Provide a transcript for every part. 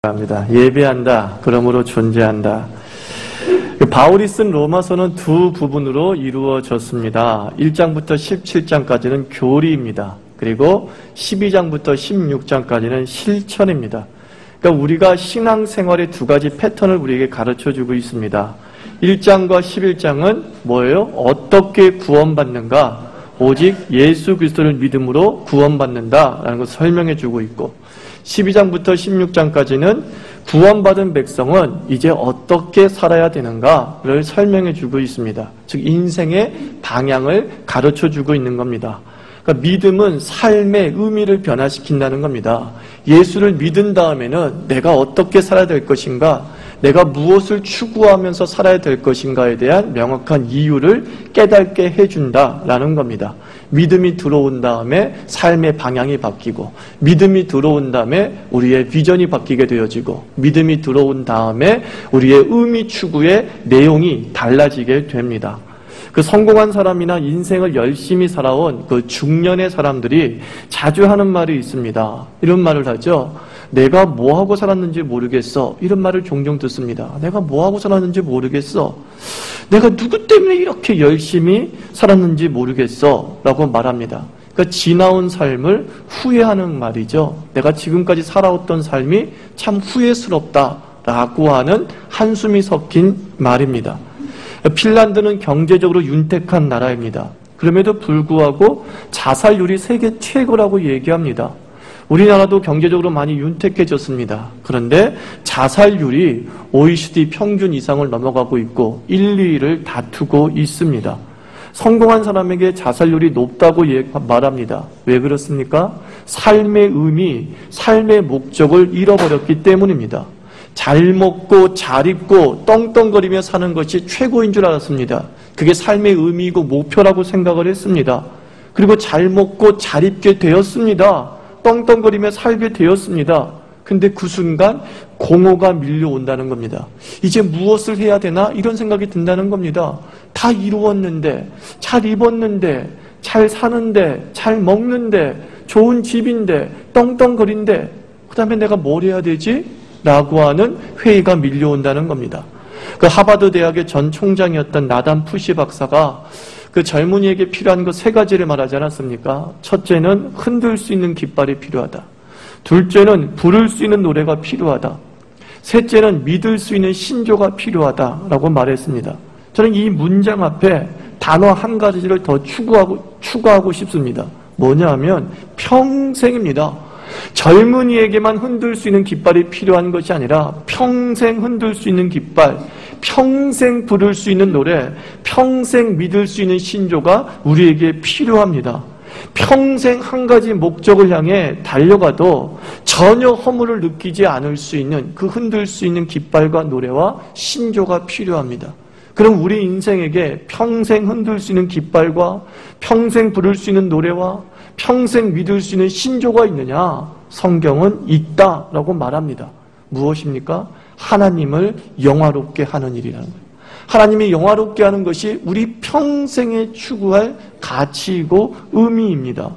합니다. 예배한다. 그러므로 존재한다. 바울이 쓴 로마서는 두 부분으로 이루어졌습니다. 1장부터 17장까지는 교리입니다. 그리고 12장부터 16장까지는 실천입니다. 그러니까 우리가 신앙생활의 두 가지 패턴을 우리에게 가르쳐주고 있습니다. 1장과 11장은 뭐예요? 어떻게 구원받는가? 오직 예수 그리스도를 믿음으로 구원받는다라는 것을 설명해주고 있고, 12장부터 16장까지는 구원받은 백성은 이제 어떻게 살아야 되는가를 설명해주고 있습니다. 즉 인생의 방향을 가르쳐주고 있는 겁니다. 그러니까 믿음은 삶의 의미를 변화시킨다는 겁니다. 예수를 믿은 다음에는 내가 어떻게 살아야 될 것인가, 내가 무엇을 추구하면서 살아야 될 것인가에 대한 명확한 이유를 깨닫게 해준다라는 겁니다. 믿음이 들어온 다음에 삶의 방향이 바뀌고, 믿음이 들어온 다음에 우리의 비전이 바뀌게 되어지고, 믿음이 들어온 다음에 우리의 의미 추구의 내용이 달라지게 됩니다. 그 성공한 사람이나 인생을 열심히 살아온 그 중년의 사람들이 자주 하는 말이 있습니다. 이런 말을 하죠. 내가 뭐하고 살았는지 모르겠어. 이런 말을 종종 듣습니다. 내가 뭐하고 살았는지 모르겠어. 내가 누구 때문에 이렇게 열심히 살았는지 모르겠어. 라고 말합니다. 그러니까 지나온 삶을 후회하는 말이죠. 내가 지금까지 살아왔던 삶이 참 후회스럽다. 라고 하는 한숨이 섞인 말입니다. 핀란드는 경제적으로 윤택한 나라입니다. 그럼에도 불구하고 자살률이 세계 최고라고 얘기합니다. 우리나라도 경제적으로 많이 윤택해졌습니다. 그런데 자살률이 OECD 평균 이상을 넘어가고 있고 1, 2위를 다투고 있습니다. 성공한 사람에게 자살률이 높다고 말합니다. 왜 그렇습니까? 삶의 의미, 삶의 목적을 잃어버렸기 때문입니다. 잘 먹고 잘 입고 떵떵거리며 사는 것이 최고인 줄 알았습니다. 그게 삶의 의미이고 목표라고 생각을 했습니다. 그리고 잘 먹고 잘 입게 되었습니다. 떵떵거리며 살게 되었습니다. 근데 그 순간 공허가 밀려온다는 겁니다. 이제 무엇을 해야 되나? 이런 생각이 든다는 겁니다. 다 이루었는데, 잘 입었는데, 잘 사는데, 잘 먹는데, 좋은 집인데, 떵떵거린데, 그 다음에 내가 뭘 해야 되지? 라고 하는 회의가 밀려온다는 겁니다. 그 하버드 대학의 전 총장이었던 나단 푸시 박사가 그 젊은이에게 필요한 것 세 가지를 말하지 않았습니까? 첫째는 흔들 수 있는 깃발이 필요하다. 둘째는 부를 수 있는 노래가 필요하다. 셋째는 믿을 수 있는 신조가 필요하다라고 말했습니다. 저는 이 문장 앞에 단어 한 가지를 더 추가하고 싶습니다. 뭐냐 하면 평생입니다. 젊은이에게만 흔들 수 있는 깃발이 필요한 것이 아니라 평생 흔들 수 있는 깃발, 평생 부를 수 있는 노래, 평생 믿을 수 있는 신조가 우리에게 필요합니다. 평생 한 가지 목적을 향해 달려가도 전혀 허물을 느끼지 않을 수 있는 그 흔들 수 있는 깃발과 노래와 신조가 필요합니다. 그럼 우리 인생에게 평생 흔들 수 있는 깃발과 평생 부를 수 있는 노래와 평생 믿을 수 있는 신조가 있느냐? 성경은 있다라고 말합니다. 무엇입니까? 하나님을 영화롭게 하는 일이라는 거예요. 하나님이 영화롭게 하는 것이 우리 평생에 추구할 가치이고 의미입니다.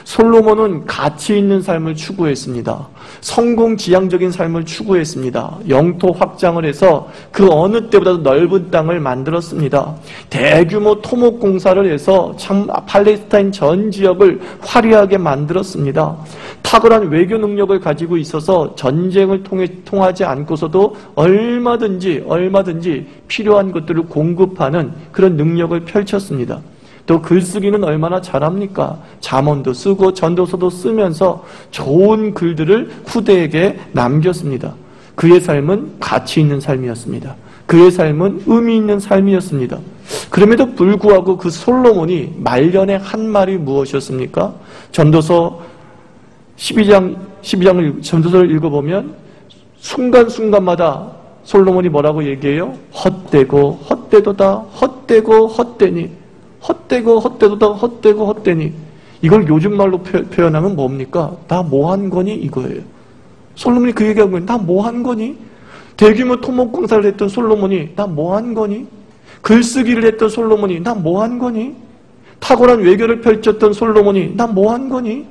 솔로몬은 가치 있는 삶을 추구했습니다. 성공지향적인 삶을 추구했습니다. 영토 확장을 해서 그 어느 때보다도 넓은 땅을 만들었습니다. 대규모 토목 공사를 해서 참 팔레스타인 전 지역을 화려하게 만들었습니다. 탁월한 외교 능력을 가지고 있어서 전쟁을 통하지 않고서도 얼마든지 필요한 것들을 공급하는 그런 능력을 펼쳤습니다. 또 글쓰기는 얼마나 잘합니까? 잠언도 쓰고 전도서도 쓰면서 좋은 글들을 후대에게 남겼습니다. 그의 삶은 가치 있는 삶이었습니다. 그의 삶은 의미 있는 삶이었습니다. 그럼에도 불구하고 그 솔로몬이 말년에 한 말이 무엇이었습니까? 전도서 12장을 전도서를 읽어보면 순간순간마다 솔로몬이 뭐라고 얘기해요? 헛되고 헛되도다, 헛되고 헛되니, 헛되고 헛되도다, 헛되고 헛되니. 이걸 요즘 말로 표현하면 뭡니까? 나 뭐 한 거니? 이거예요. 솔로몬이 그 얘기하고 있는 나 뭐 한 거니? 대규모 토목공사를 했던 솔로몬이 나 뭐 한 거니? 글쓰기를 했던 솔로몬이 나 뭐 한 거니? 탁월한 외교를 펼쳤던 솔로몬이 나 뭐 한 거니?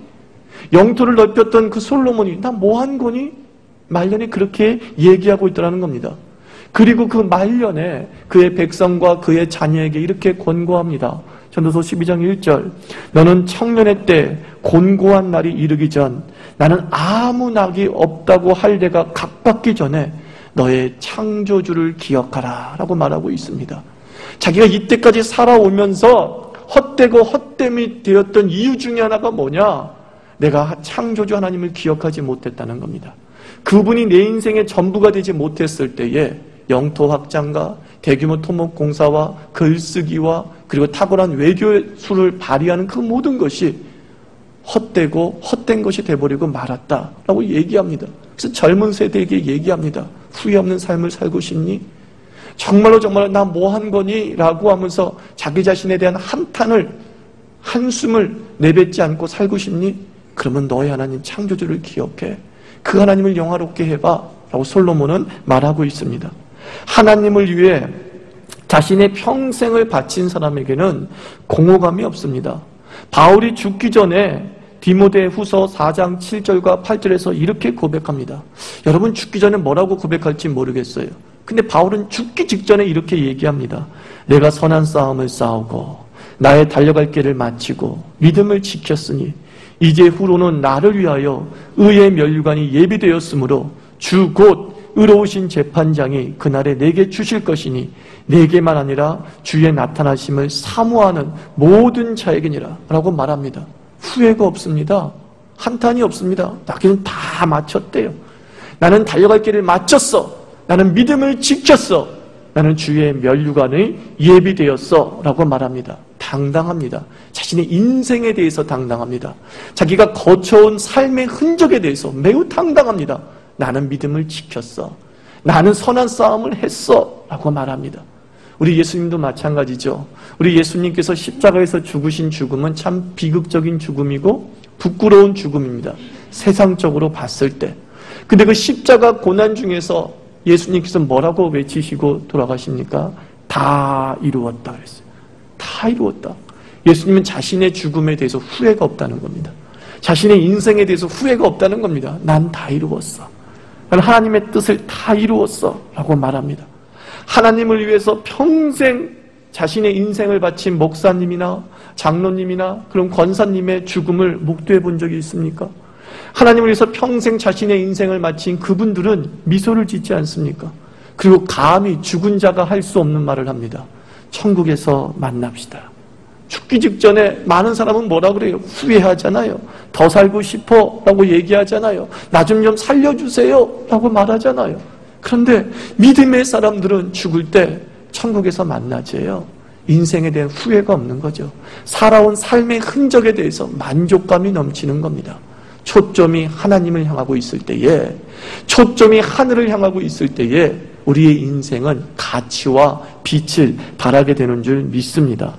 영토를 넓혔던 그 솔로몬이 나 뭐 한 거니? 말년에 그렇게 얘기하고 있더라는 겁니다. 그리고 그 말년에 그의 백성과 그의 자녀에게 이렇게 권고합니다. 전도서 12장 1절 너는 청년의 때 곤고한 날이 이르기 전 나는 아무 낙이 없다고 할 때가 가깝기 전에 너의 창조주를 기억하라 라고 말하고 있습니다. 자기가 이때까지 살아오면서 헛되고 헛됨이 되었던 이유 중에 하나가 뭐냐? 내가 창조주 하나님을 기억하지 못했다는 겁니다. 그분이 내 인생의 전부가 되지 못했을 때에 영토 확장과 대규모 토목공사와 글쓰기와 그리고 탁월한 외교술을 발휘하는 그 모든 것이 헛되고 헛된 것이 돼버리고 말았다라고 얘기합니다. 그래서 젊은 세대에게 얘기합니다. 후회 없는 삶을 살고 싶니? 정말로 나 뭐 한 거니? 라고 하면서 자기 자신에 대한 한숨을 내뱉지 않고 살고 싶니? 그러면 너의 하나님 창조주를 기억해. 그 하나님을 영화롭게 해봐 라고 솔로몬은 말하고 있습니다. 하나님을 위해 자신의 평생을 바친 사람에게는 공허감이 없습니다. 바울이 죽기 전에 디모데후서 4장 7절과 8절에서 이렇게 고백합니다. 여러분 죽기 전에 뭐라고 고백할지 모르겠어요. 근데 바울은 죽기 직전에 이렇게 얘기합니다. 내가 선한 싸움을 싸우고 나의 달려갈 길을 마치고 믿음을 지켰으니 이제 후로는 나를 위하여 의의 면류관이 예비되었으므로 주 곧 의로우신 재판장이 그날에 내게 주실 것이니 내게만 아니라 주의 나타나심을 사모하는 모든 자에게니라 라고 말합니다. 후회가 없습니다. 한탄이 없습니다. 나기는 다 마쳤대요. 나는 달려갈 길을 마쳤어. 나는 믿음을 지켰어. 나는 주의 면류관의 예비되었어 라고 말합니다. 당당합니다. 자신의 인생에 대해서 당당합니다. 자기가 거쳐온 삶의 흔적에 대해서 매우 당당합니다. 나는 믿음을 지켰어. 나는 선한 싸움을 했어 라고 말합니다. 우리 예수님도 마찬가지죠. 우리 예수님께서 십자가에서 죽으신 죽음은 참 비극적인 죽음이고 부끄러운 죽음입니다. 세상적으로 봤을 때. 근데 그 십자가 고난 중에서 예수님께서 뭐라고 외치시고 돌아가십니까? 다 이루었다 그랬어요. 다 이루었다. 예수님은 자신의 죽음에 대해서 후회가 없다는 겁니다. 자신의 인생에 대해서 후회가 없다는 겁니다. 난 다 이루었어. 난 하나님의 뜻을 다 이루었어 라고 말합니다. 하나님을 위해서 평생 자신의 인생을 바친 목사님이나 장로님이나 그런 권사님의 죽음을 목도해 본 적이 있습니까? 하나님을 위해서 평생 자신의 인생을 바친 그분들은 미소를 짓지 않습니까? 그리고 감히 죽은 자가 할 수 없는 말을 합니다. 천국에서 만납시다. 죽기 직전에 많은 사람은 뭐라 그래요? 후회하잖아요. 더 살고 싶어 라고 얘기하잖아요. 나 좀 살려주세요 라고 말하잖아요. 그런데 믿음의 사람들은 죽을 때 천국에서 만나재요. 인생에 대한 후회가 없는 거죠. 살아온 삶의 흔적에 대해서 만족감이 넘치는 겁니다. 초점이 하나님을 향하고 있을 때에, 초점이 하늘을 향하고 있을 때에 우리의 인생은 가치와 빛을 발하게 되는 줄 믿습니다.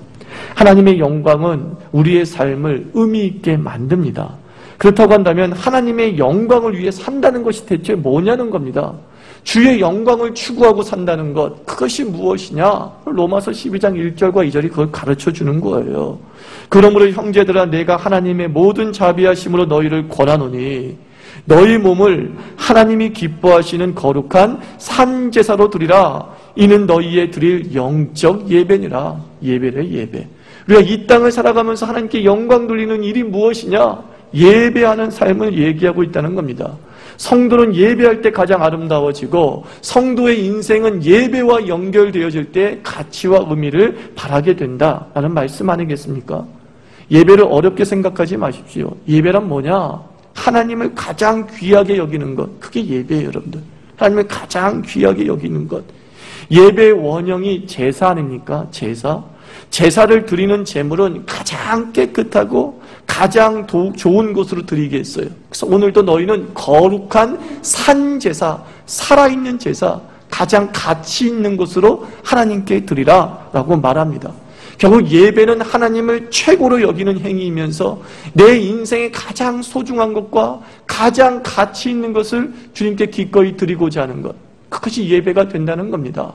하나님의 영광은 우리의 삶을 의미 있게 만듭니다. 그렇다고 한다면 하나님의 영광을 위해 산다는 것이 대체 뭐냐는 겁니다. 주의 영광을 추구하고 산다는 것, 그것이 무엇이냐? 로마서 12장 1절과 2절이 그걸 가르쳐주는 거예요. 그러므로 형제들아 내가 하나님의 모든 자비하심으로 너희를 권하노니 너희 몸을 하나님이 기뻐하시는 거룩한 산제사로 드리라. 이는 너희의 드릴 영적 예배니라. 예배래 예배. 우리가 이 땅을 살아가면서 하나님께 영광 돌리는 일이 무엇이냐? 예배하는 삶을 얘기하고 있다는 겁니다. 성도는 예배할 때 가장 아름다워지고 성도의 인생은 예배와 연결되어질 때 가치와 의미를 발하게 된다라는 말씀 아니겠습니까? 예배를 어렵게 생각하지 마십시오. 예배란 뭐냐? 하나님을 가장 귀하게 여기는 것. 그게 예배예요, 여러분들. 하나님을 가장 귀하게 여기는 것. 예배의 원형이 제사 아닙니까? 제사. 제사를 드리는 제물은 가장 깨끗하고 가장 좋은 곳으로 드리겠어요. 그래서 오늘도 너희는 거룩한 산제사, 살아있는 제사, 가장 가치 있는 곳으로 하나님께 드리라 라고 말합니다. 결국 예배는 하나님을 최고로 여기는 행위이면서 내 인생의 가장 소중한 것과 가장 가치 있는 것을 주님께 기꺼이 드리고자 하는 것, 그것이 예배가 된다는 겁니다.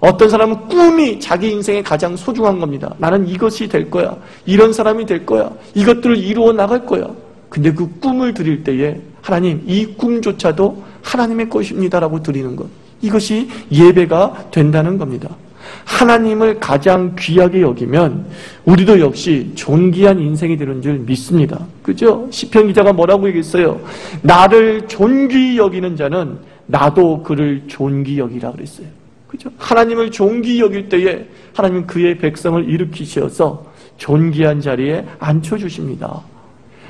어떤 사람은 꿈이 자기 인생의 가장 소중한 겁니다. 나는 이것이 될 거야. 이런 사람이 될 거야. 이것들을 이루어 나갈 거야. 근데 그 꿈을 드릴 때에 하나님 이 꿈조차도 하나님의 것입니다라고 드리는 것. 이것이 예배가 된다는 겁니다. 하나님을 가장 귀하게 여기면 우리도 역시 존귀한 인생이 되는 줄 믿습니다. 그죠? 시편 기자가 뭐라고 얘기했어요? 나를 존귀히 여기는 자는 나도 그를 존귀히 여기라 그랬어요. 그죠? 하나님을 존귀히 여길 때에 하나님은 그의 백성을 일으키셔서 존귀한 자리에 앉혀주십니다.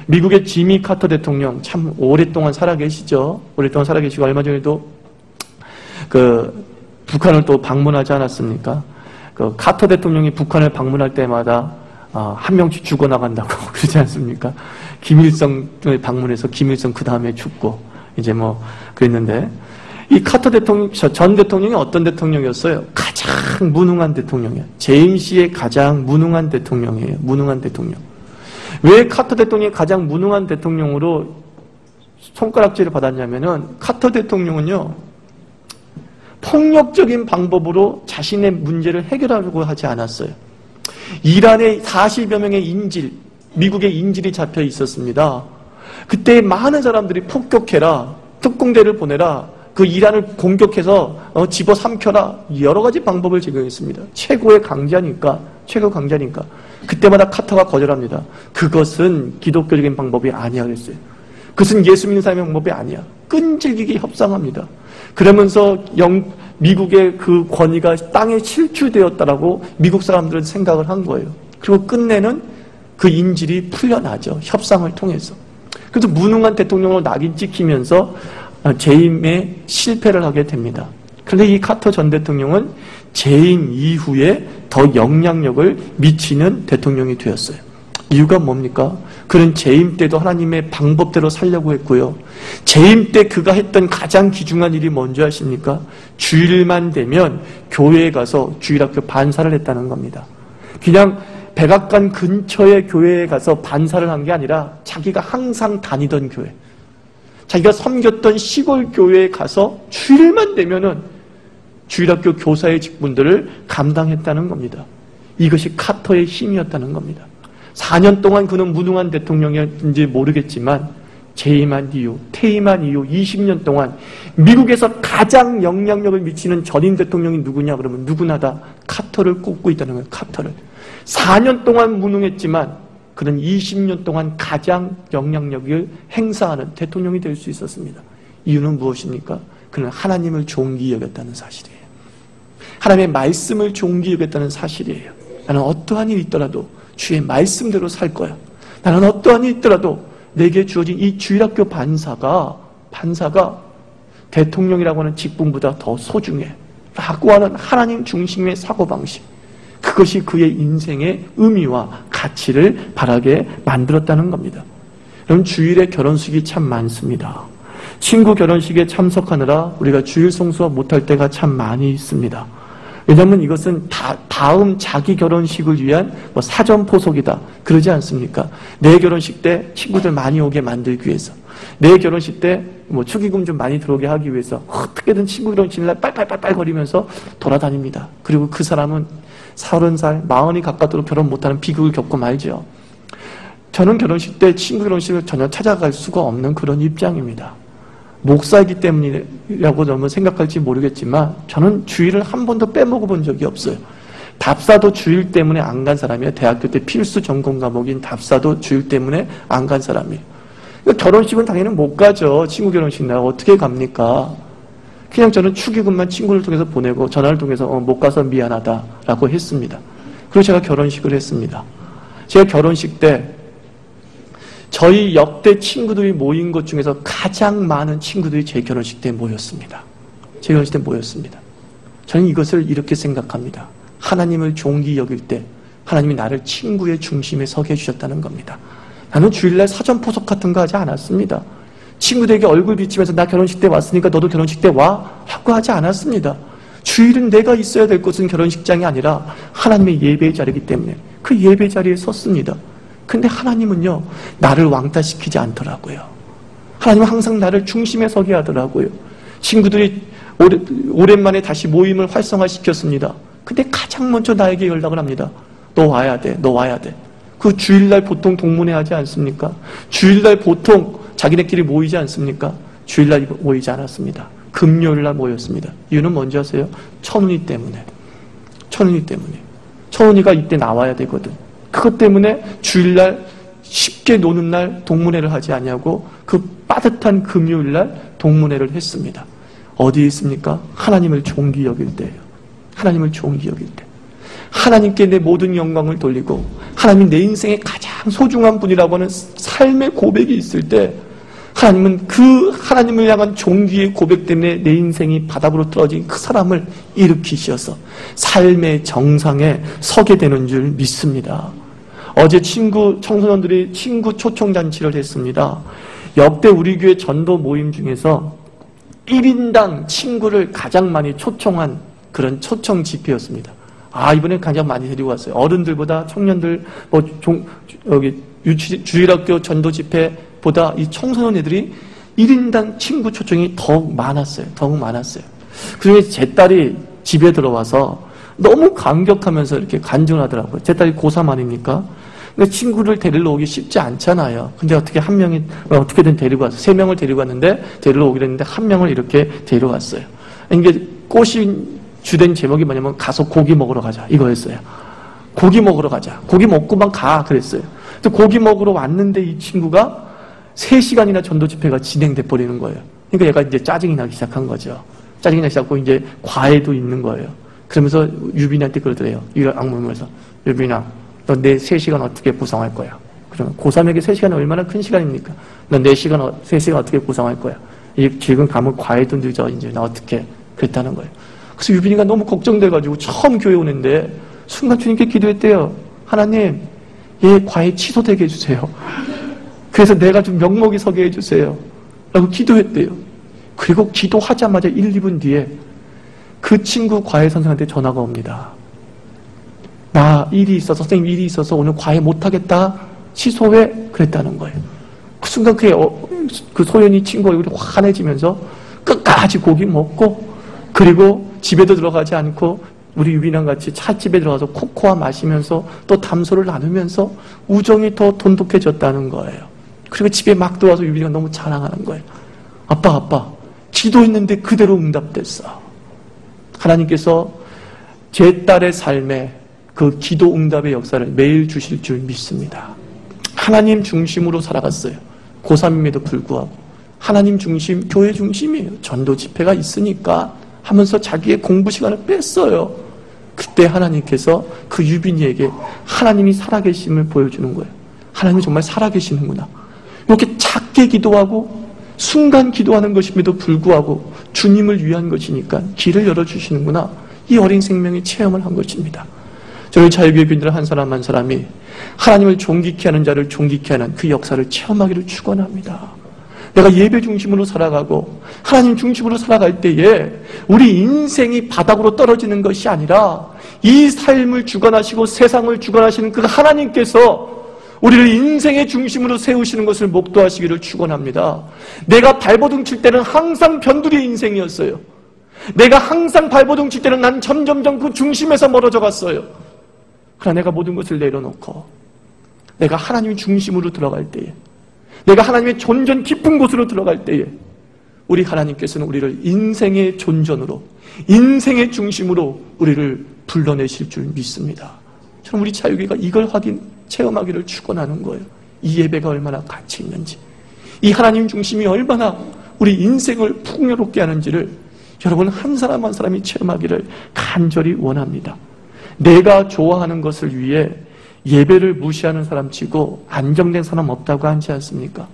미국의 지미 카터 대통령 참 오랫동안 살아계시죠. 오랫동안 살아계시고 얼마 전에도 북한을 또 방문하지 않았습니까? 카터 대통령이 북한을 방문할 때마다 한 명씩 죽어나간다고 그러지 않습니까? 김일성을 방문해서 김일성 그 다음에 죽고 이제 뭐 그랬는데 이 카터 대통령 전 대통령이 어떤 대통령이었어요? 가장 무능한 대통령이에요. 제임스의 가장 무능한 대통령이에요. 무능한 대통령. 왜 카터 대통령이 가장 무능한 대통령으로 손가락질을 받았냐면은 카터 대통령은요 폭력적인 방법으로 자신의 문제를 해결하려고 하지 않았어요. 이란에 40여 명의 인질, 미국의 인질이 잡혀 있었습니다. 그때 많은 사람들이 폭격해라, 특공대를 보내라, 그 이란을 공격해서 집어삼켜라, 여러 가지 방법을 제공했습니다. 최고 강자니까. 그때마다 카터가 거절합니다. 그것은 기독교적인 방법이 아니야 그랬어요. 그것은 예수 믿는 사람의 방법이 아니야. 끈질기게 협상합니다. 그러면서 미국의 그 권위가 땅에 실추되었다라고 미국 사람들은 생각을 한 거예요. 그리고 끝내는 그 인질이 풀려나죠. 협상을 통해서. 그래서 무능한 대통령으로 낙인 찍히면서 재임에 실패를 하게 됩니다. 그런데 이 카터 전 대통령은 재임 이후에 더 영향력을 미치는 대통령이 되었어요. 이유가 뭡니까? 그는 재임 때도 하나님의 방법대로 살려고 했고요. 재임 때 그가 했던 가장 귀중한 일이 뭔지 아십니까? 주일만 되면 교회에 가서 주일학교 반사를 했다는 겁니다. 그냥 백악관 근처의 교회에 가서 반사를 한 게 아니라 자기가 항상 다니던 교회, 자기가 섬겼던 시골 교회에 가서 주일만 되면은 주일학교 교사의 직분들을 감당했다는 겁니다. 이것이 카터의 힘이었다는 겁니다. 4년 동안 그는 무능한 대통령이었는지 모르겠지만 재임한 이후, 퇴임한 이후 20년 동안 미국에서 가장 영향력을 미치는 전임 대통령이 누구냐 그러면 누구나 다 카터를 꼽고 있다는 거예요. 카터를. 4년 동안 무능했지만 그는 20년 동안 가장 영향력을 행사하는 대통령이 될 수 있었습니다. 이유는 무엇입니까? 그는 하나님을 존귀히 여겼다는 사실이에요. 하나님의 말씀을 존귀히 여겼다는 사실이에요. 나는 어떠한 일이 있더라도 주의 말씀대로 살 거야. 나는 어떠한 일이 있더라도 내게 주어진 이 주일학교 반사가 대통령이라고 하는 직분보다 더 소중해 라고 하는 하나님 중심의 사고방식, 그것이 그의 인생의 의미와 가치를 바라게 만들었다는 겁니다. 여러분, 주일에 결혼식이 참 많습니다. 친구 결혼식에 참석하느라 우리가 주일 성수와 못할 때가 참 많이 있습니다. 왜냐하면 이것은 다음 자기 결혼식을 위한 사전 포석이다 그러지 않습니까? 내 결혼식 때 친구들 많이 오게 만들기 위해서, 내 결혼식 때 축의금 좀 많이 들어오게 하기 위해서 어떻게든 친구 결혼식 날 빨빨빨빨 거리면서 돌아다닙니다. 그리고 그 사람은 30살, 40이 가까도록 결혼 못하는 비극을 겪고 말죠. 저는 결혼식 때 친구 결혼식을 전혀 찾아갈 수가 없는 그런 입장입니다. 목사이기 때문이라고 저는 생각할지 모르겠지만 저는 주일을 한 번도 빼먹어 본 적이 없어요. 답사도 주일 때문에 안 간 사람이에요. 대학교 때 필수 전공 과목인 답사도 주일 때문에 안 간 사람이에요. 결혼식은 당연히 못 가죠. 친구 결혼식 날 어떻게 갑니까? 그냥 저는 축의금만 친구를 통해서 보내고 전화를 통해서 못 가서 미안하다라고 했습니다. 그리고 제가 결혼식을 했습니다. 제가 결혼식 때 저희 역대 친구들이 모인 것 중에서 가장 많은 친구들이 제 결혼식 때 모였습니다. 제 결혼식 때 모였습니다. 저는 이것을 이렇게 생각합니다. 하나님을 존귀히 여길 때 하나님이 나를 친구의 중심에 서게 해주셨다는 겁니다. 나는 주일날 사전 포석 같은 거 하지 않았습니다. 친구들에게 얼굴 비치면서 나 결혼식 때 왔으니까 너도 결혼식 때 와 하고 하지 않았습니다. 주일은 내가 있어야 될 곳은 결혼식장이 아니라 하나님의 예배의 자리이기 때문에 그 예배 자리에 섰습니다. 근데 하나님은요, 나를 왕따시키지 않더라고요. 하나님은 항상 나를 중심에 서게 하더라고요. 친구들이 오랜만에 다시 모임을 활성화시켰습니다. 근데 가장 먼저 나에게 연락을 합니다. 너 와야 돼, 너 와야 돼. 그 주일날 보통 동문회 하지 않습니까? 주일날 보통 자기네끼리 모이지 않습니까? 주일날 모이지 않았습니다. 금요일날 모였습니다. 이유는 뭔지 아세요? 천운이 때문에. 천운이 때문에. 천운이가 이때 나와야 되거든. 그것 때문에 주일날 쉽게 노는 날 동문회를 하지 않냐고 그 빠듯한 금요일날 동문회를 했습니다. 어디에 있습니까? 하나님을 존귀 여길 때예요. 하나님을 존귀 여길 때. 하나님께 내 모든 영광을 돌리고 하나님 내 인생의 가장 소중한 분이라고 하는 삶의 고백이 있을 때 하나님은 그 하나님을 향한 존귀의 고백 때문에 내 인생이 바닥으로 떨어진 그 사람을 일으키셔서 삶의 정상에 서게 되는 줄 믿습니다. 어제 청소년들이 친구 초청잔치를 했습니다. 역대 우리 교회 전도 모임 중에서 1인당 친구를 가장 많이 초청한 그런 초청 집회였습니다. 이번에 가장 많이 데리고 왔어요. 어른들보다 청년들, 주일학교 전도 집회보다 이 청소년 애들이 1인당 친구 초청이 더욱 많았어요. 더욱 많았어요. 그 중에 제 딸이 집에 들어와서 너무 감격하면서 이렇게 간증하더라고요. 제 딸이 고3 아닙니까? 근데 친구를 데리러 오기 쉽지 않잖아요. 근데 어떻게 한 명이, 어떻게든 데리고 왔어요. 3명을 데리고 왔는데, 데리러 오기로 했는데, 1명을 이렇게 데려왔어요. 이게 꽃이 주된 제목이 뭐냐면, 가서 고기 먹으러 가자. 이거였어요. 고기 먹으러 가자. 고기 먹고만 가. 그랬어요. 근데 고기 먹으러 왔는데 이 친구가 3시간이나 전도 집회가 진행돼 버리는 거예요. 그러니까 얘가 이제 짜증이 나기 시작한 거죠. 짜증이 나기 시작하고 이제 과외도 있는 거예요. 그러면서 유빈이한테 그러더래요. 이 악물면서 유빈아, 너 내 3시간 어떻게 보상할 거야? 그러면 고3에게 3시간이 얼마나 큰 시간입니까? 너 3시간 어떻게 보상할 거야? 지금 가면 과외도 늦어. 이제 나 어떻게? 그랬다는 거예요. 그래서 유빈이가 너무 걱정돼가지고 처음 교회 오는데 순간 주님께 기도했대요. 하나님, 얘 과외 취소되게 해주세요. 그래서 내가 좀 명목이 서게 해주세요. 라고 기도했대요. 그리고 기도하자마자 1, 2분 뒤에 그 친구 과외 선생한테 전화가 옵니다. 나 일이 있어서, 선생님 일이 있어서 오늘 과외 못하겠다. 취소해. 그랬다는 거예요. 그 순간 그 소연이 친구 얼굴이 환해지면서 끝까지 고기 먹고 그리고 집에도 들어가지 않고 우리 유빈이랑 같이 찻집에 들어가서 코코아 마시면서 또 담소를 나누면서 우정이 더 돈독해졌다는 거예요. 그리고 집에 막 들어와서 유빈이가 너무 자랑하는 거예요. 아빠, 기도했는데 그대로 응답됐어. 하나님께서 제 딸의 삶에 그 기도 응답의 역사를 매일 주실 줄 믿습니다. 하나님 중심으로 살아갔어요. 고3임에도 불구하고. 하나님 중심, 교회 중심이에요. 전도 집회가 있으니까 하면서 자기의 공부 시간을 뺐어요. 그때 하나님께서 그 유빈이에게 하나님이 살아계심을 보여주는 거예요. 하나님이 정말 살아계시는구나. 이렇게 작게 기도하고 순간 기도하는 것임에도 불구하고 주님을 위한 것이니까 길을 열어주시는구나. 이 어린 생명이 체험을 한 것입니다. 저희 자유교회 교인들 한 사람 한 사람이 하나님을 존귀케 하는 자를 존귀케 하는 그 역사를 체험하기를 축원합니다. 내가 예배 중심으로 살아가고 하나님 중심으로 살아갈 때에 우리 인생이 바닥으로 떨어지는 것이 아니라 이 삶을 주관하시고 세상을 주관하시는 그 하나님께서 우리를 인생의 중심으로 세우시는 것을 목도하시기를 축원합니다. 내가 발버둥 칠 때는 항상 변두리의 인생이었어요. 내가 항상 발버둥 칠 때는 난 점점점 그 중심에서 멀어져 갔어요. 그러나 내가 모든 것을 내려놓고 내가 하나님 중심으로 들어갈 때에 내가 하나님의 존전 깊은 곳으로 들어갈 때에 우리 하나님께서는 우리를 인생의 존전으로 인생의 중심으로 우리를 불러내실 줄 믿습니다. 저는 우리 자유교회가 이걸 체험하기를 축원하는 거예요. 이 예배가 얼마나 가치 있는지 이 하나님 중심이 얼마나 우리 인생을 풍요롭게 하는지를 여러분 한 사람 한 사람이 체험하기를 간절히 원합니다. 내가 좋아하는 것을 위해 예배를 무시하는 사람 치고 안정된 사람 없다고 하지 않습니까?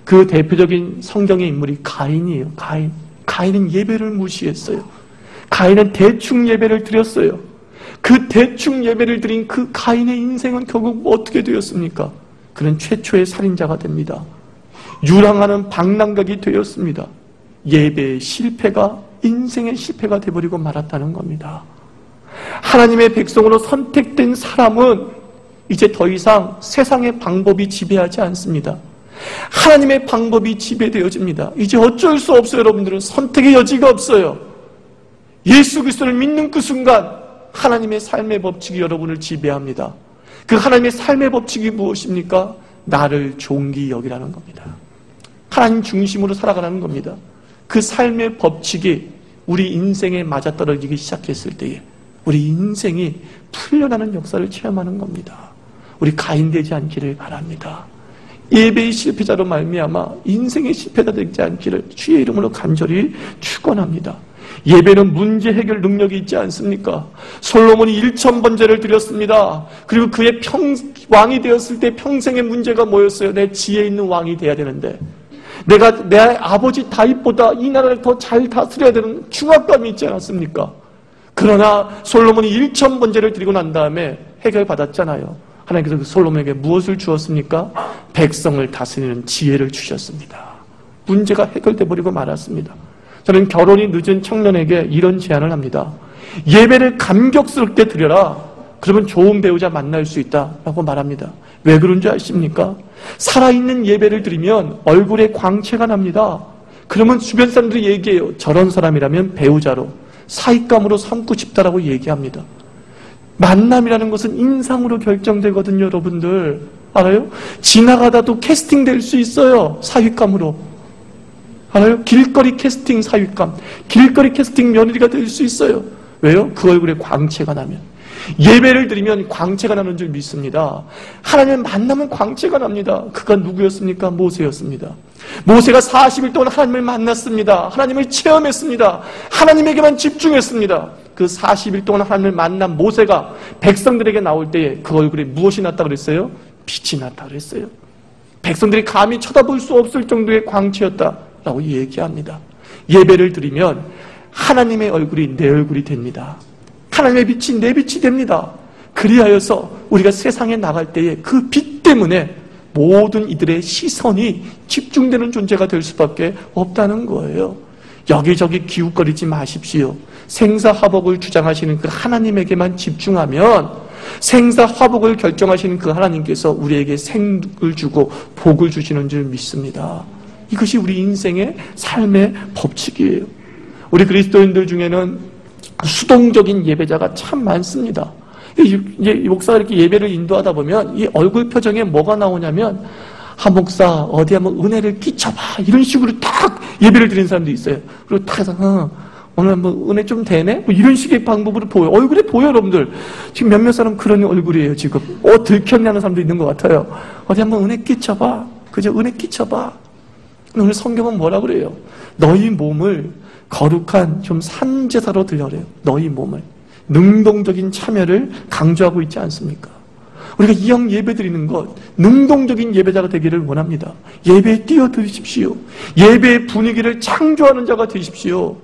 그 대표적인 성경의 인물이 가인이에요. 가인은 예배를 무시했어요. 가인은 대충 예배를 드렸어요. 그 대충 예배를 드린 그 가인의 인생은 결국 어떻게 되었습니까? 그는 최초의 살인자가 됩니다. 유랑하는 방랑각이 되었습니다. 예배의 실패가 인생의 실패가 되어버리고 말았다는 겁니다. 하나님의 백성으로 선택된 사람은 이제 더 이상 세상의 방법이 지배하지 않습니다. 하나님의 방법이 지배되어집니다. 이제 어쩔 수 없어요. 여러분들은 선택의 여지가 없어요. 예수 그리스도를 믿는 그 순간 하나님의 삶의 법칙이 여러분을 지배합니다. 그 하나님의 삶의 법칙이 무엇입니까? 나를 존귀 여기라는 겁니다. 하나님 중심으로 살아가는 겁니다. 그 삶의 법칙이 우리 인생에 맞아떨어지기 시작했을 때에 우리 인생이 풀려나는 역사를 체험하는 겁니다. 우리 가인되지 않기를 바랍니다. 예배의 실패자로 말미암아 인생의 실패자 되지 않기를 주의 이름으로 간절히 축원합니다. 예배는 문제 해결 능력이 있지 않습니까? 솔로몬이 1000번제를 드렸습니다. 그리고 그의 왕이 되었을 때 평생의 문제가 뭐였어요? 내 지혜 있는 왕이 돼야 되는데 내가 내 아버지 다윗보다 이 나라를 더 잘 다스려야 되는 중압감이 있지 않았습니까? 그러나 솔로몬이 1000번제를 드리고 난 다음에 해결받았잖아요. 하나님께서 그 솔로몬에게 무엇을 주었습니까? 백성을 다스리는 지혜를 주셨습니다. 문제가 해결돼 버리고 말았습니다. 저는 결혼이 늦은 청년에게 이런 제안을 합니다. 예배를 감격스럽게 드려라. 그러면 좋은 배우자 만날 수 있다라고 말합니다. 왜 그런지 아십니까? 살아있는 예배를 드리면 얼굴에 광채가 납니다. 그러면 주변 사람들이 얘기해요. 저런 사람이라면 배우자로 사익감으로 삼고 싶다라고 얘기합니다. 만남이라는 것은 인상으로 결정되거든요, 여러분들. 알아요? 지나가다도 캐스팅 될 수 있어요, 사윗감으로. 알아요? 길거리 캐스팅 사윗감, 길거리 캐스팅 며느리가 될 수 있어요. 왜요? 그 얼굴에 광채가 나면. 예배를 드리면 광채가 나는 줄 믿습니다. 하나님을 만나면 광채가 납니다. 그가 누구였습니까? 모세였습니다. 모세가 40일 동안 하나님을 만났습니다. 하나님을 체험했습니다. 하나님에게만 집중했습니다. 그 40일 동안 하나님을 만난 모세가 백성들에게 나올 때에 그 얼굴에 무엇이 났다 그랬어요? 빛이 났다 그랬어요. 백성들이 감히 쳐다볼 수 없을 정도의 광채였다라고 얘기합니다. 예배를 드리면 하나님의 얼굴이 내 얼굴이 됩니다. 하나님의 빛이 내 빛이 됩니다. 그리하여서 우리가 세상에 나갈 때에 그 빛 때문에 모든 이들의 시선이 집중되는 존재가 될 수밖에 없다는 거예요. 여기저기 기웃거리지 마십시오. 생사화복을 주장하시는 그 하나님에게만 집중하면 생사화복을 결정하시는 그 하나님께서 우리에게 생을 주고 복을 주시는 줄 믿습니다. 이것이 우리 인생의 삶의 법칙이에요. 우리 그리스도인들 중에는 수동적인 예배자가 참 많습니다. 이제 목사가 이렇게 예배를 인도하다 보면 이 얼굴 표정에 뭐가 나오냐면 목사 어디 한번 은혜를 끼쳐봐 이런 식으로 딱 예배를 드리는 사람도 있어요. 그리고 딱 해서 오늘 한번 은혜 좀 되네? 뭐 이런 식의 방법으로 보여요. 얼굴에 보여요, 여러분들. 지금 몇몇 사람 그런 얼굴이에요, 지금. 들켰냐는 사람도 있는 것 같아요. 어디 한번 은혜 끼쳐봐. 그죠? 은혜 끼쳐봐. 오늘 성경은 뭐라 그래요? 너희 몸을 거룩한 좀 산제사로 드려래요. 너희 몸을. 능동적인 참여를 강조하고 있지 않습니까? 우리가 이형 예배 드리는 것, 능동적인 예배자가 되기를 원합니다. 예배에 뛰어드십시오. 예배의 분위기를 창조하는 자가 되십시오.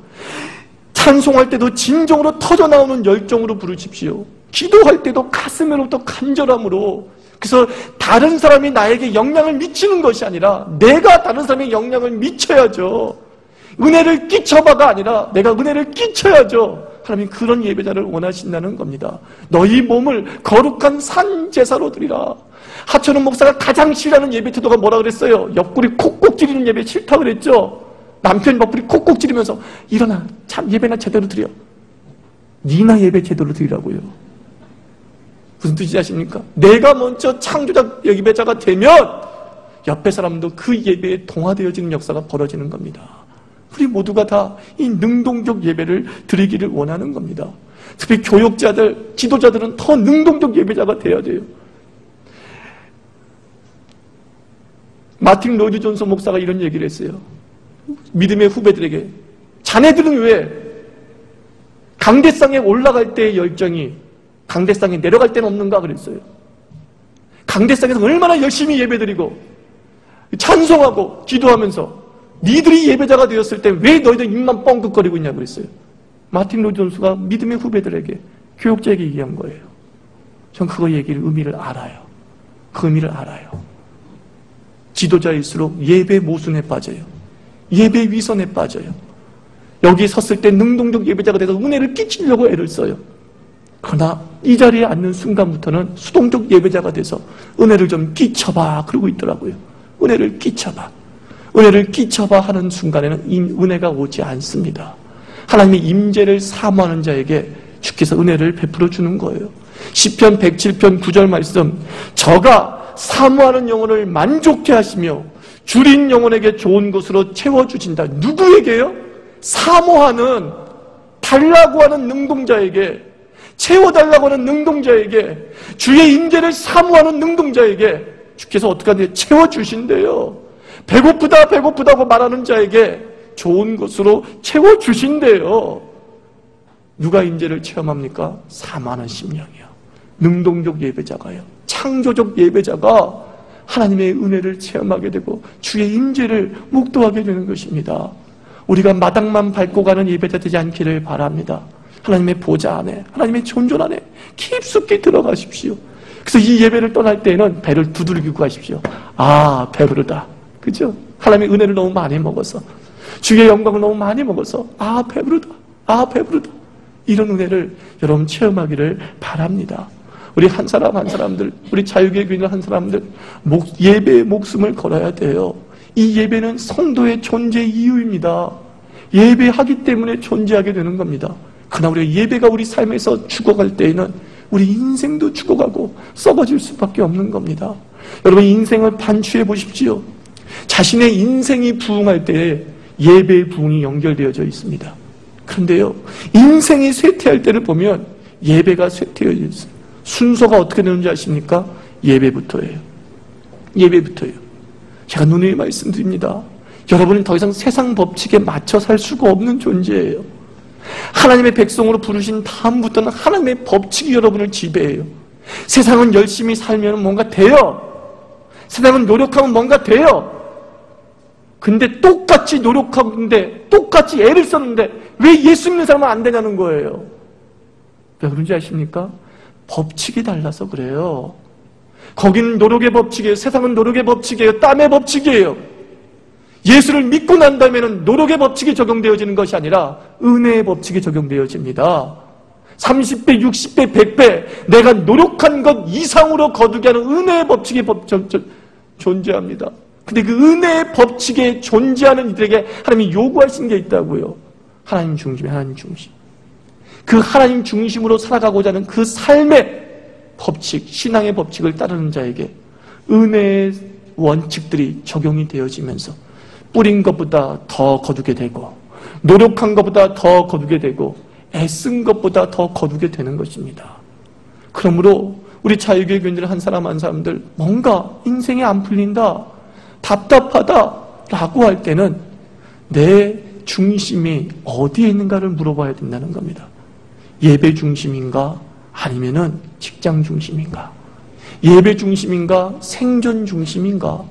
찬송할 때도 진정으로 터져나오는 열정으로 부르십시오. 기도할 때도 가슴으로부터 간절함으로. 그래서 다른 사람이 나에게 영향을 미치는 것이 아니라 내가 다른 사람에게 영향을 미쳐야죠. 은혜를 끼쳐봐가 아니라 내가 은혜를 끼쳐야죠. 하나님 그런 예배자를 원하신다는 겁니다. 너희 몸을 거룩한 산제사로 드리라. 하천은 목사가 가장 싫어하는 예배 태도가 뭐라 그랬어요? 옆구리 콕콕 찌르는 예배 싫다 그랬죠. 남편 옆구리 콕콕 찌르면서 일어나 참 예배나 제대로 드려. 니나 예배 제대로 드리라고요. 무슨 뜻인지 아십니까? 내가 먼저 창조자 예배자가 되면 옆에 사람도 그 예배에 동화되어지는 역사가 벌어지는 겁니다. 우리 모두가 다 이 능동적 예배를 드리기를 원하는 겁니다. 특히 교육자들, 지도자들은 더 능동적 예배자가 돼야 돼요. 마틴 로이드 존스 목사가 이런 얘기를 했어요. 믿음의 후배들에게 자네들은 왜 강대상에 올라갈 때의 열정이 강대상에 내려갈 때는 없는가 그랬어요. 강대상에서 얼마나 열심히 예배드리고 찬송하고 기도하면서 니들이 예배자가 되었을 때 왜 너희들 입만 뻥긋거리고 있냐고 그랬어요. 마틴 로이드 존스가 믿음의 후배들에게 교육자에게 얘기한 거예요. 전 그거 얘기를 의미를 알아요. 그 의미를 알아요. 지도자일수록 예배 모순에 빠져요. 예배 위선에 빠져요. 여기 섰을 때 능동적 예배자가 돼서 은혜를 끼치려고 애를 써요. 그러나 이 자리에 앉는 순간부터는 수동적 예배자가 돼서 은혜를 좀 끼쳐봐 그러고 있더라고요. 은혜를 끼쳐봐. 은혜를 끼쳐봐 하는 순간에는 이 은혜가 오지 않습니다. 하나님의 임재를 사모하는 자에게 주께서 은혜를 베풀어 주는 거예요. 시편 107편 9절 말씀, 저가 사모하는 영혼을 만족케 하시며 줄인 영혼에게 좋은 것으로 채워주신다. 누구에게요? 사모하는, 달라고 하는 능동자에게, 채워달라고 하는 능동자에게, 주의 임재를 사모하는 능동자에게 주께서 어떻게 하는지 채워주신대요. 배고프다 배고프다고 말하는 자에게 좋은 것으로 채워주신대요. 누가 임재를 체험합니까? 사모하는 심령이요, 능동적 예배자가요, 창조적 예배자가 하나님의 은혜를 체험하게 되고 주의 임재를 목도하게 되는 것입니다. 우리가 마당만 밟고 가는 예배자 되지 않기를 바랍니다. 하나님의 보좌 안에, 하나님의 존존 안에 깊숙이 들어가십시오. 그래서 이 예배를 떠날 때에는 배를 두들기고 가십시오. 아, 배부르다. 그죠? 하나님의 은혜를 너무 많이 먹어서, 주의 영광을 너무 많이 먹어서, 아, 배부르다. 아, 배부르다. 이런 은혜를 여러분 체험하기를 바랍니다. 우리 한 사람 한 사람들, 우리 자유교회 교인들 한 사람들 예배에 목숨을 걸어야 돼요. 이 예배는 성도의 존재 이유입니다. 예배하기 때문에 존재하게 되는 겁니다. 그러나 우리가 예배가 우리 삶에서 죽어갈 때에는 우리 인생도 죽어가고 썩어질 수밖에 없는 겁니다. 여러분, 인생을 반추해 보십시오. 자신의 인생이 부흥할 때에 예배의 부흥이 연결되어져 있습니다. 그런데요, 인생이 쇠퇴할 때를 보면 예배가 쇠퇴해져 있어요. 순서가 어떻게 되는지 아십니까? 예배부터예요. 예배부터예요. 제가 누누이 말씀드립니다. 여러분은 더 이상 세상 법칙에 맞춰 살 수가 없는 존재예요. 하나님의 백성으로 부르신 다음부터는 하나님의 법칙이 여러분을 지배해요. 세상은 열심히 살면 뭔가 돼요. 세상은 노력하면 뭔가 돼요. 근데 똑같이 노력하는데, 똑같이 애를 썼는데 왜 예수 믿는 사람은 안 되냐는 거예요. 왜 그런지 아십니까? 법칙이 달라서 그래요. 거기는 노력의 법칙이에요. 세상은 노력의 법칙이에요. 땀의 법칙이에요. 예수를 믿고 난 다음에는 노력의 법칙이 적용되어지는 것이 아니라 은혜의 법칙이 적용되어집니다. 30배, 60배, 100배 내가 노력한 것 이상으로 거두게 하는 은혜의 법칙이 존재합니다. 근데 그 은혜의 법칙에 존재하는 이들에게 하나님이 요구하신 게 있다고요. 하나님 중심, 하나님 중심. 그 하나님 중심으로 살아가고자 하는 그 삶의 법칙, 신앙의 법칙을 따르는 자에게 은혜의 원칙들이 적용이 되어지면서 뿌린 것보다 더 거두게 되고, 노력한 것보다 더 거두게 되고, 애쓴 것보다 더 거두게 되는 것입니다. 그러므로 우리 자유교회 교인들 한 사람 한 사람들 뭔가 인생이 안 풀린다, 답답하다 라고 할 때는 내 중심이 어디에 있는가를 물어봐야 된다는 겁니다. 예배 중심인가? 아니면은 직장 중심인가? 예배 중심인가? 생존 중심인가?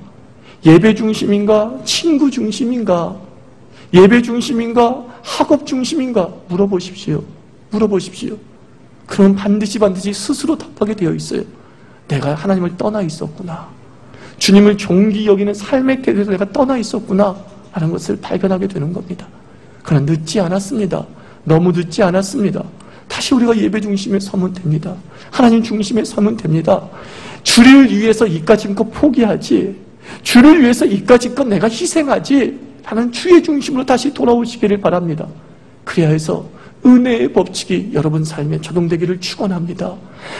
예배 중심인가? 친구 중심인가? 예배 중심인가? 학업 중심인가? 물어보십시오. 물어보십시오. 그러면 반드시 스스로 답하게 되어 있어요. 내가 하나님을 떠나 있었구나. 주님을 존귀 여기는 삶의 태도에서 내가 떠나 있었구나 하는 것을 발견하게 되는 겁니다. 그러나 늦지 않았습니다. 너무 늦지 않았습니다. 다시 우리가 예배 중심에 서면 됩니다. 하나님 중심에 서면 됩니다. 주를 위해서 이까짓 것 포기하지, 주를 위해서 이까짓 것 내가 희생하지 하는 주의 중심으로 다시 돌아오시기를 바랍니다. 그래야 해서 은혜의 법칙이 여러분 삶에 적용되기를 축원합니다.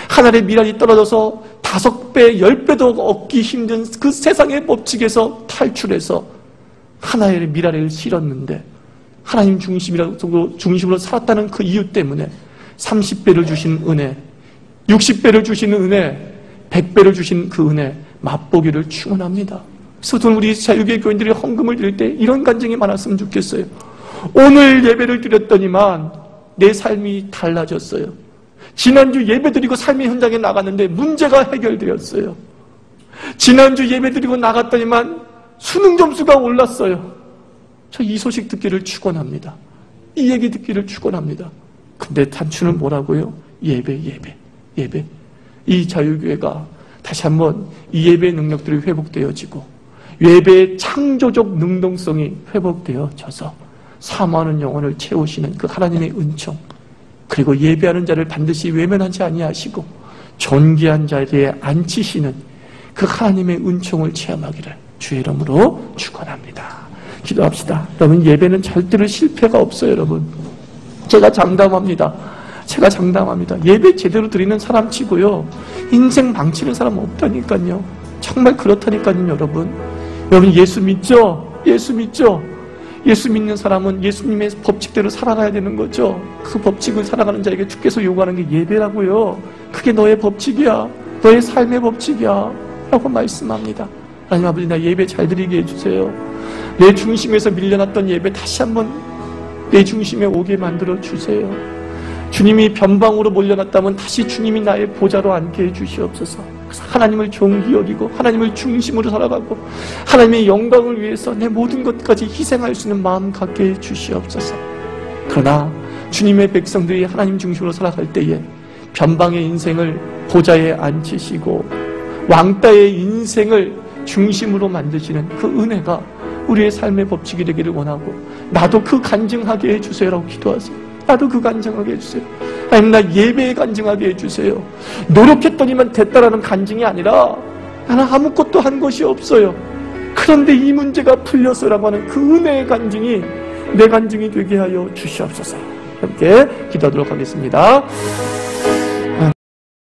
하늘의 미랄이 떨어져서 5배, 10배도 얻기 힘든 그 세상의 법칙에서 탈출해서 하나의 미랄을 실었는데 하나님 중심으로 살았다는 그 이유 때문에 30배를 주신 은혜, 60배를 주시는 은혜, 100배를 주신 그 은혜 맛보기를 축원합니다. 그래서 저는 우리 자유교회 교인들이 헌금을 드릴 때 이런 간증이 많았으면 좋겠어요. 오늘 예배를 드렸더니만 내 삶이 달라졌어요. 지난주 예배 드리고 삶의 현장에 나갔는데 문제가 해결되었어요. 지난주 예배 드리고 나갔더니만 수능 점수가 올랐어요. 저 이 소식 듣기를 축원합니다. 이 얘기 듣기를 축원합니다. 근데 단추는 뭐라고요? 예배. 이 자유교회가 다시 한번 이 예배의 능력들이 회복되어지고 예배의 창조적 능동성이 회복되어져서 사모하는 영혼을 채우시는 그 하나님의 은총, 그리고 예배하는 자를 반드시 외면하지 아니하시고 존귀한 자리에 앉히시는 그 하나님의 은총을 체험하기를 주의 이름으로 축원합니다. 기도합시다. 여러분, 예배는 절대로 실패가 없어요. 여러분, 제가 장담합니다. 예배 제대로 드리는 사람 치고요 인생 망치는 사람 없다니까요. 정말 그렇다니까요. 여러분, 여러분 예수 믿죠? 예수 믿죠? 예수 믿는 사람은 예수님의 법칙대로 살아가야 되는 거죠. 그 법칙을 살아가는 자에게 주께서 요구하는 게 예배라고요. 그게 너의 법칙이야. 너의 삶의 법칙이야. 라고 말씀합니다. 하나님 아버지, 나 예배 잘 드리게 해주세요. 내 중심에서 밀려났던 예배 다시 한번 내 중심에 오게 만들어 주세요. 주님이 변방으로 몰려났다면 다시 주님이 나의 보좌로 앉게 해주시옵소서. 그래서 하나님을 존귀 여기고 하나님을 중심으로 살아가고 하나님의 영광을 위해서 내 모든 것까지 희생할 수 있는 마음 갖게 해주시옵소서. 그러나 주님의 백성들이 하나님 중심으로 살아갈 때에 변방의 인생을 보좌에 앉히시고 왕따의 인생을 중심으로 만드시는 그 은혜가 우리의 삶의 법칙이 되기를 원하고, 나도 그 간증하게 해주세요라고 기도하세요. 나도 그 간증하게 해주세요. 하나님, 나 예배에 간증하게 해주세요. 노력했더니만 됐다라는 간증이 아니라 나는 아무것도 한 것이 없어요. 그런데 이 문제가 풀렸어라고 하는 그 은혜의 간증이 내 간증이 되게 하여 주시옵소서. 함께 기도하도록 하겠습니다.